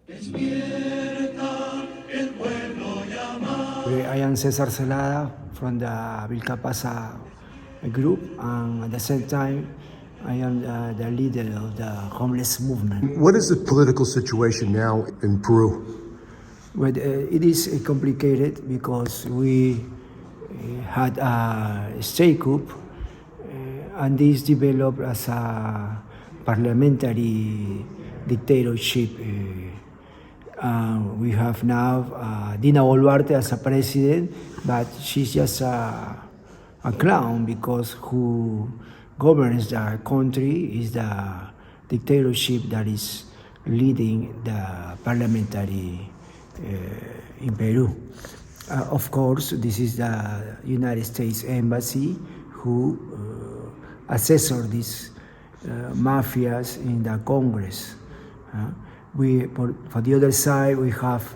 I am Cesar Zelada from the Vilcapaza group, and at the same time, I am the leader of the homeless movement. What is the political situation now in Peru? But it is complicated because we had a state coup, and this developed as a parliamentary dictatorship. We have now Dina Boluarte as a president, but she's just a clown because who governs the country is the dictatorship that is leading the parliamentary in Peru. Of course, this is the United States Embassy who assessor these mafias in the Congress. For the other side, we have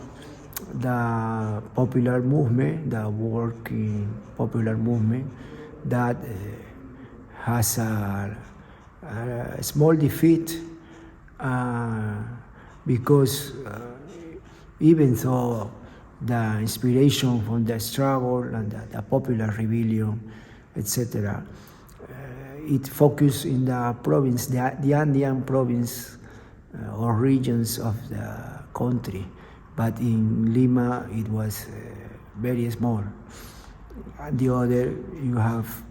the popular movement, the working popular movement, that has a small defeat because even though the inspiration from the struggle and the popular rebellion, etc., it focused in the province, the Andean province or regions of the country, but in Lima it was very small. And the other, you have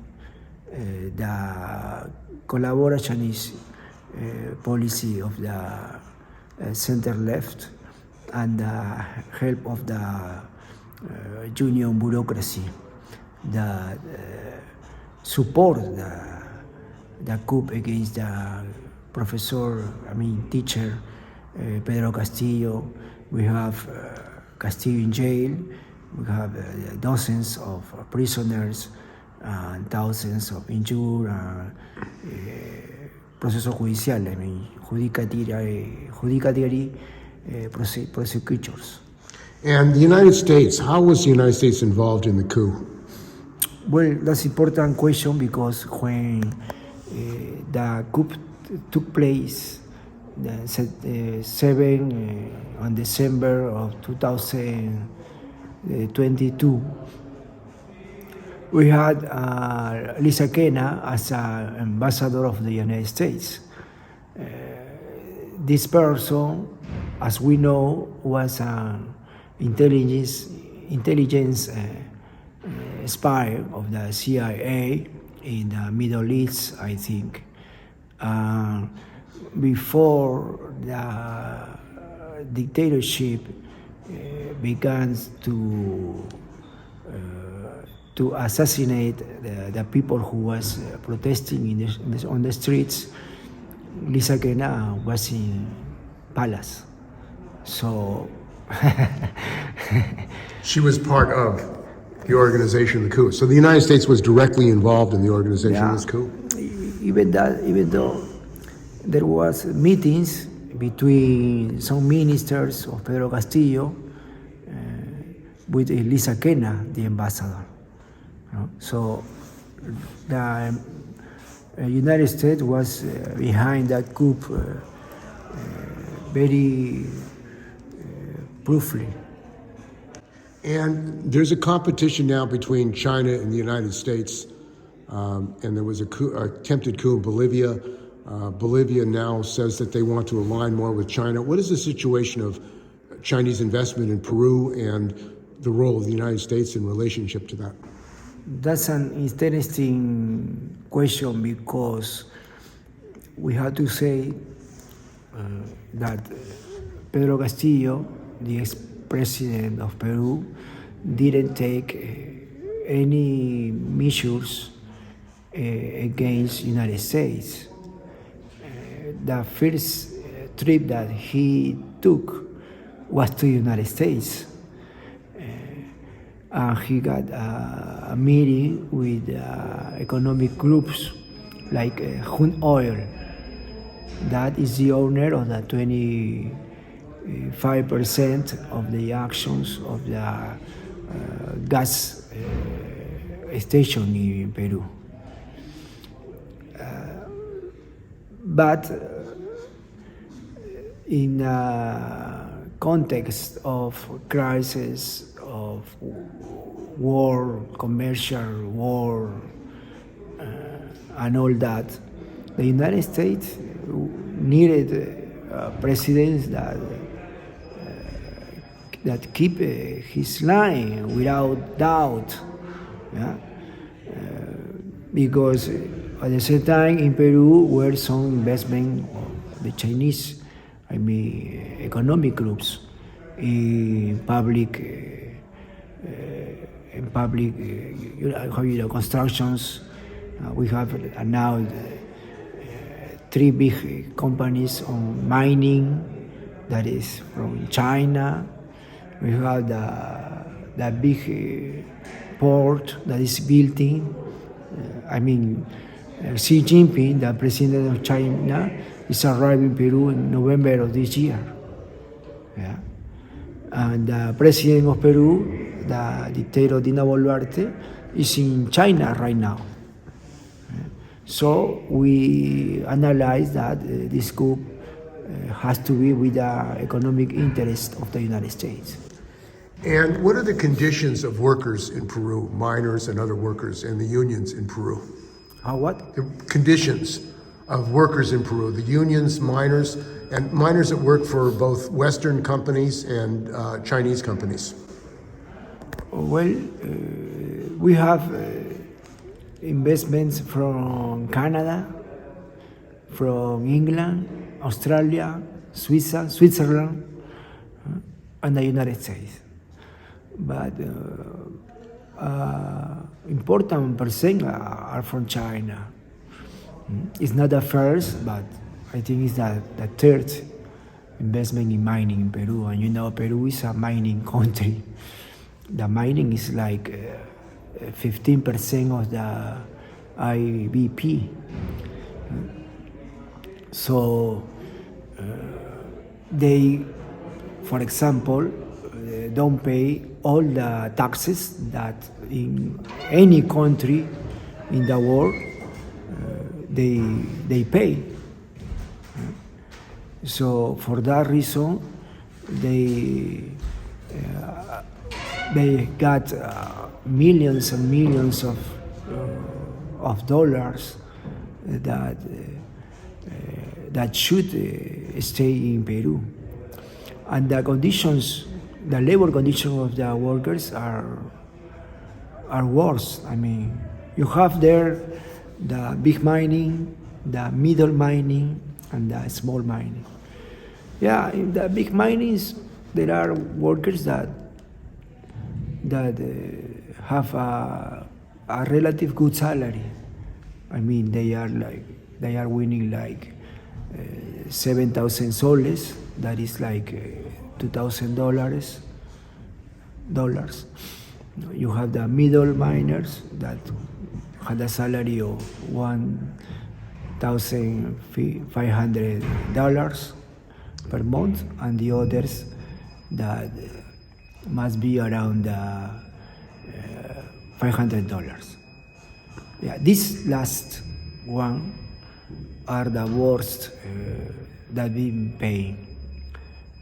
the collaborationist policy of the center left and the help of the union bureaucracy that support the coup against the teacher Pedro Castillo. We have Castillo in jail. We have dozens of prisoners and thousands of injured. Proceso judicial, judiciary prosecutors. And the United States, how was the United States involved in the coup? Well, that's an important question because when the coup took place the 7 on December of 2022, we had Lisa Kena as an ambassador of the United States. This person, as we know, was an intelligence spy of the CIA in the Middle East, I think. Before the dictatorship began to assassinate the people who was protesting on the streets, Lisa Kena was in palace. So she was part of the organization of the coup. So the United States was directly involved in the organization of this coup? Even though there was meetings between some ministers of Pedro Castillo with Lisa Kena, the ambassador. So the United States was behind that coup very briefly. And there's a competition now between China and the United States, and there was an attempted coup in Bolivia. Bolivia now says that they want to align more with China. What is the situation of Chinese investment in Peru and the role of the United States in relationship to that? That's an interesting question because we have to say that Pedro Castillo, the ex-president of Peru, didn't take any measures against United States. The first trip that he took was to the United States. He got a meeting with economic groups like Hun Oil, that is the owner of the 25% of the actions of the gas station in Peru. But in context of crisis, of war, commercial war, and all that, the United States needed presidents that keep his line without doubt, yeah? Because at the same time in Peru were some investment of the Chinese, economic groups in public constructions. We have now three big companies on mining that is from China. We have the big port that is building. Xi Jinping, the president of China, is arriving in Peru in November of this year. Yeah. And the president of Peru, the dictator Dina Boluarte, is in China right now. So we analyze that this coup has to be with the economic interest of the United States. And what are the conditions of workers in Peru, miners and other workers, and the unions in Peru? What? The conditions of workers in Peru, the unions, miners, and miners that work for both Western companies and Chinese companies. Well, we have investments from Canada, from England, Australia, Switzerland, and the United States. But important percent are from China. It's not the first, but I think it's the third investment in mining in Peru. And Peru is a mining country. The mining is like 15% of the IBP. So they, for example, don't pay all the taxes that in any country in the world they pay. So for that reason, they got millions and millions of dollars that should stay in Peru, and the conditions, the labor conditions of the workers are worse. You have there the big mining, the middle mining, and the small mining. Yeah, in the big minings, there are workers that have a relative good salary. They are winning like 7,000 soles. That is like $2,000. You have the middle miners that had a salary of $1,500 per month, and the others that must be around $500. Yeah, this last one are the worst that been paying,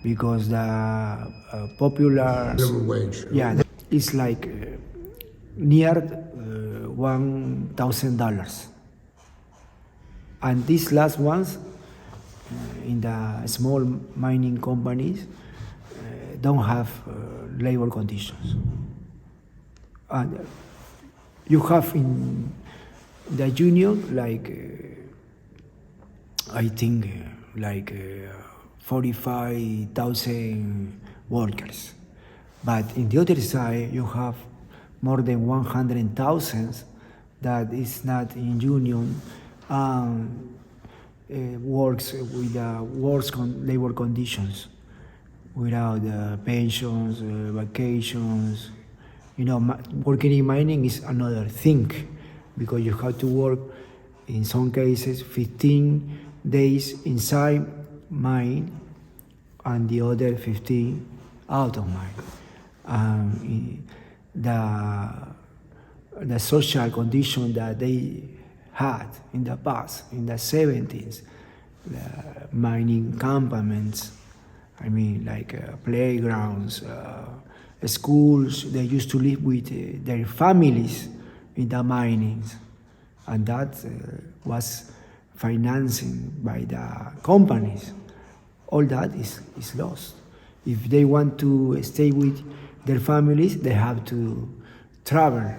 because the popular minimum wage. Yeah, it's like near $1,000, and these last ones in the small mining companies don't have labor conditions. And you have in the union like I think like 45,000 workers, but in the other side you have more than 100,000 that is not in union, works with worse labor conditions, without pensions, vacations. Working in mining is another thing, because you have to work in some cases 15 days inside mine and the other 15 out of mine. The social condition that they had in the past, in the 70s, the mining campaments, I mean, like playgrounds, schools. They used to live with their families in the minings, and that was financing by the companies. All that is lost. If they want to stay with their families, they have to travel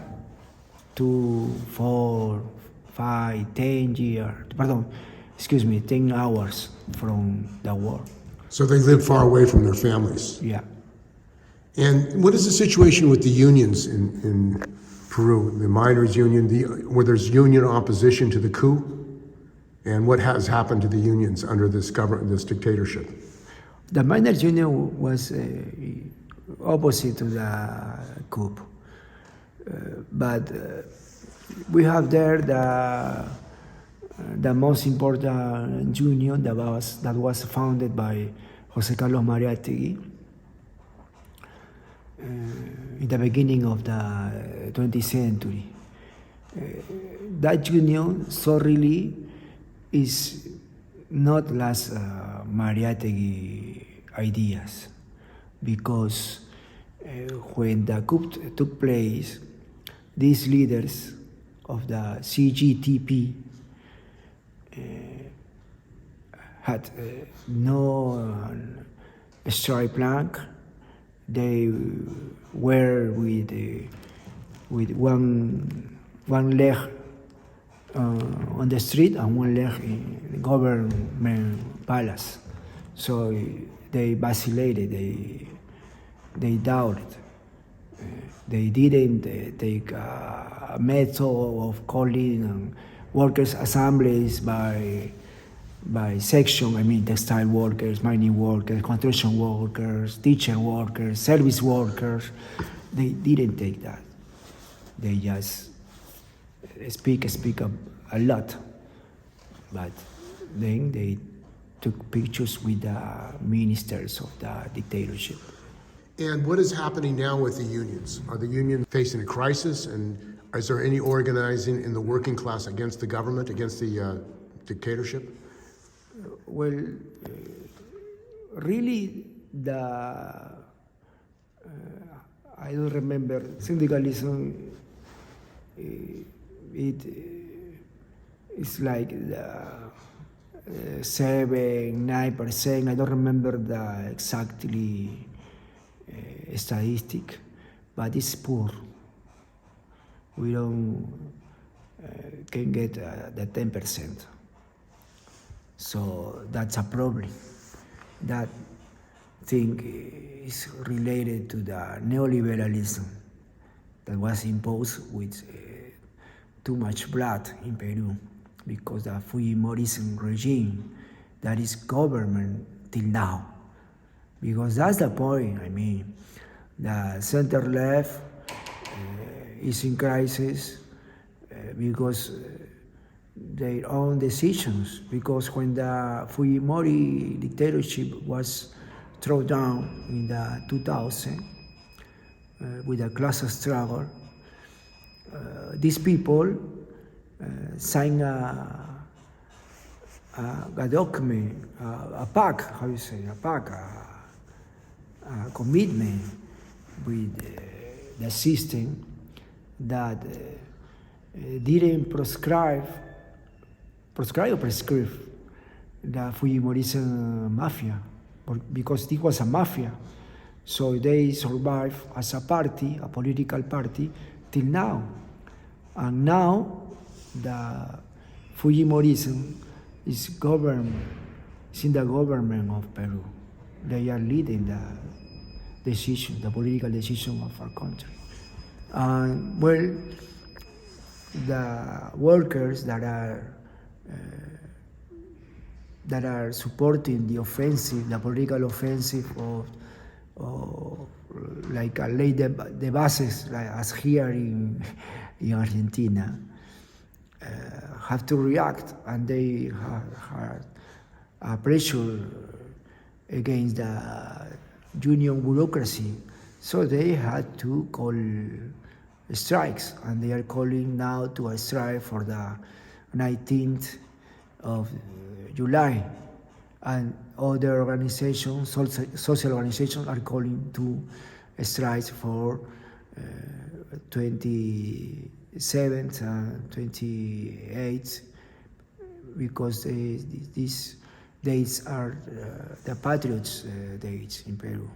to 4, 5, 10 years, pardon, excuse me, 10 hours from the war. So they live far away from their families. Yeah. And what is the situation with the unions in Peru, the miners' union, where there's union opposition to the coup? And what has happened to the unions under this government, this dictatorship? The miners' union was opposite to the coup. But we have there the most important union that was founded by José Carlos Mariátegui in the beginning of the 20th century. That union so really is not last Mariátegui ideas, because when the coup took place, these leaders of the CGTP had no strike plan. They were with one leg on the street and one leg in the government palace. So they vacillated, they doubted. They didn't take a method of calling workers' assemblies by section. I mean, textile workers, mining workers, construction workers, teacher workers, service workers. They didn't take that. They just speak a lot, but then they took pictures with the ministers of the dictatorship. And what is happening now with the unions? Are the unions facing a crisis? And is there any organizing in the working class against the government, against the dictatorship? Well, really, I don't remember. Syndicalism, it's like 7-9%. I don't remember the exactly statistic, but it's poor. We don't can get the 10%. So that's a problem. That thing is related to the neoliberalism that was imposed with too much blood in Peru, because the Fujimorism regime that is government till now. Because that's the point. I mean, the center left is in crisis because their own decisions. Because when the Fujimori dictatorship was thrown down in the 2000 with a class struggle, these people signed a document, a pact, how you say, a pact, a commitment with the system that didn't prescribe the Fujimorism mafia, because it was a mafia. So they survived as a party, a political party, till now. And now the Fujimorism is in the government of Peru. They are leading the decision, the political decision of our country. Well, the workers that are supporting the offensive, the political offensive of like lay the bases, like as here in Argentina, have to react, and they have pressure against the union bureaucracy. So they had to call strikes, and they are calling now to a strike for the 19th of July. and other organizations, social organizations, are calling to strike for 27th and 28th, because these dates are the Patriots' dates in Peru.